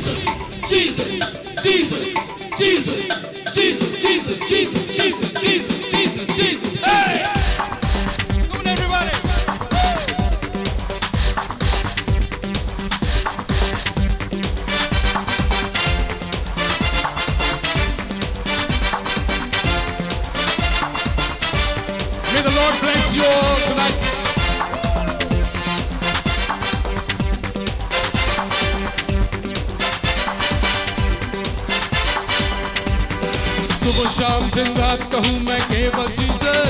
Jesus, Jesus, Jesus, Jesus, Jesus, Jesus, Jesus, Jesus, Jesus, Jesus, Jesus. Hey! Come on, everybody. May the Lord bless you all tonight. सुबह शाम दिन रात कहूँ मैं केवल Jesus,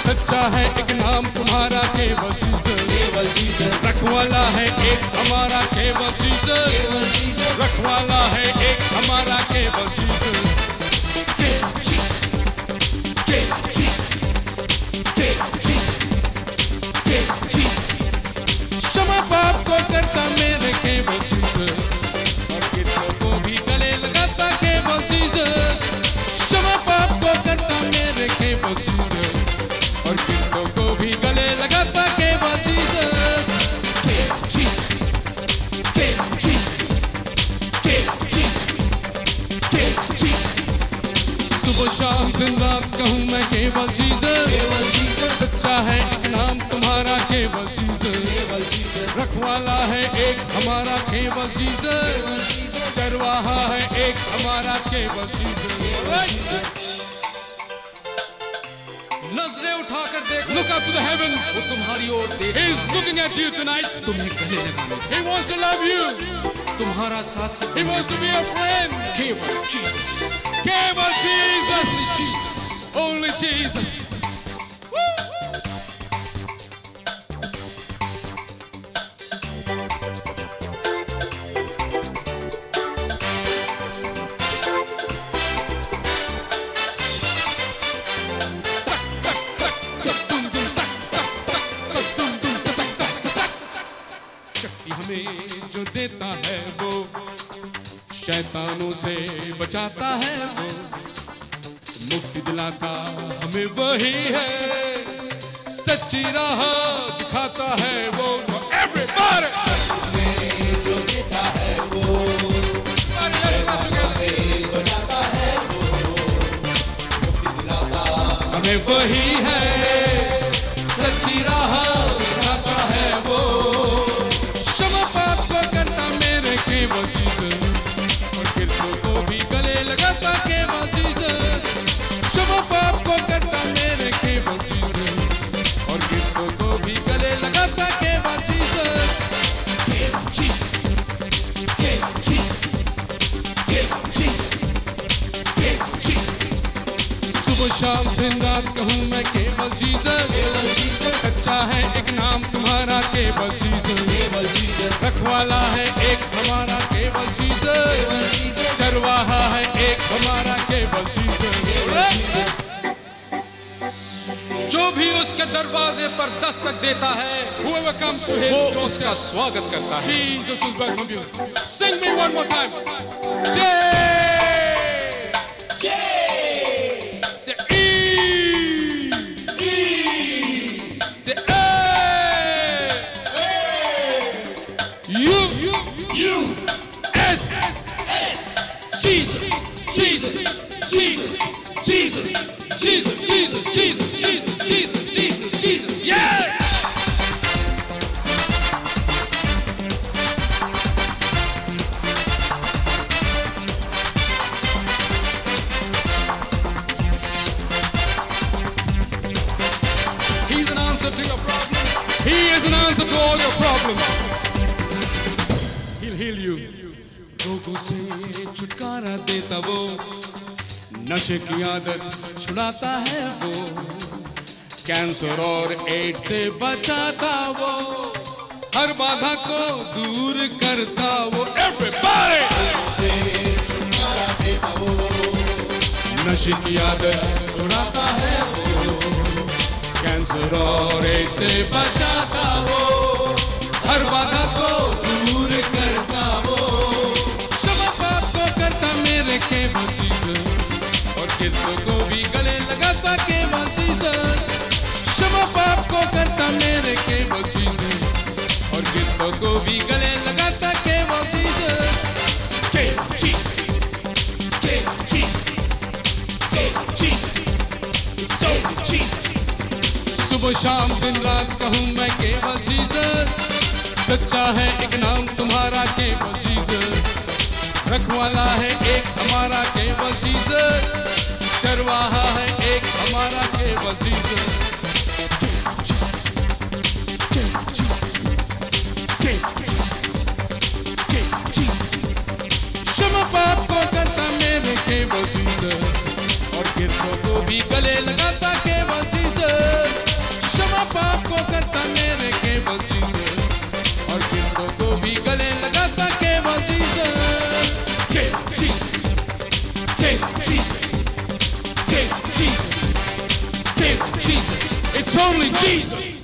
सच्चा है एक नाम तुम्हारा केवल जीसस, रखवाला है एक हमारा केवल जीसस, रखवाला है एक हमारा केवल जीसस, केवल जीसस, केवल जीसस, केवल जीसस, केवल जीसस, क्षमा पाप को करता मेरे केवल जीसस, और कितनों को भी गले लगाता केवल जीसस, क्षमा पाप को करता मेरे केवल जीसस, और कितनों को भी गले लगाता केवल जीसस, केवल जीसस, केवल जीसस, केवल जीसस, केवल जीसस, सुबह शाम दिन रात कहूँ मैं केवल जीसस, सच्चा है एक नाम तुम्हारा केवल जीसस, रखवाला है एक हमारा केवल जीसस, चरवाहा है एक हमारा केवल जीसस। नजरें उठाकर देख, look up to the heavens, वो तुम्हारी ओर देख, he is looking at you tonight, तुम्हें गले लगाने, he wants to love you, तुम्हारा साथ, he wants to be a friend, केवल Jesus, केवल Jesus, only Jesus। जो देता है वो शैतानों से बचाता है, वो मुक्ति दिलाता हमें वही है, सच्ची राह दिखाता है वो। Everybody! जो देता है वो शैतानों से बचाता है, वो मुक्ति दिलाता हमें वही है, सच्ची राह दिखाता है वो। केवल जीसस, और कितनों को भी गले लगाता केवल जीसस, क्षमा पाप को करता मेरे केवल जीसस, और कितनों को भी गले लगाता केवल जीसस, केवल जीसस, केवल जीसस, केवल जीसस, केवल जीसस, सुबह शाम दिन रात कहूँ मैं केवल जीसस, सच्चा है एक नाम तुम्हारा केवल जीसस, रखवाला है एक हमारा केवल जीसस, चरवाहा है एक हमारा केवल जीसस। जो भी उसके दरवाजे पर दस्तक देता है, whoever comes to his door, उसका स्वागत करता है। Jesus will welcome you. Sing me one more time. Jay, Jay, say E, E, say A. S, Jesus, Jesus, Jesus, Jesus, Jesus, Jesus, Jesus, Jesus, Jesus, Jesus, Jesus, yeah! He's an answer to your problems. He is an answer to all your problems. He'll heal you. रोगों से छुटकारा देता वो, नशे की आदत छुड़ाता है वो, कैंसर और एड्स से बचाता वो, हर बाधा को दूर करता वो। Everybody! छुटकारा देता वो, नशे की आदत छुड़ाता है वो, कैंसर और एड्स से बचाता वो, हर बाधा को दूर करता वो, केवल जीसस, और कितनों को भी गले लगाता केवल जीसस, क्षमा पाप को करता मेरे केवल जीसस, और कितनों को भी गले लगाता केवल जीसस, सुबह शाम दिन रात कहूँ मैं केवल जीसस। सच्चा है एक नाम तुम्हारा केवल जीसस। रखवाला है एक हमारा केवल जीसस। चरवाहा है एक हमारा केवल जीसस। क्षमा पाप को करता मेरे केवल जीसस, और गिरजों को भी गले लगाता केवल जीसस। क्षमा पाप को करता मेरे केवल जीसस, और गिरजों को भी गले लगाता केवल जीसस। केवल जीसस, केवल जीसस, केवल जीसस, केवल जीसस। It's only Jesus.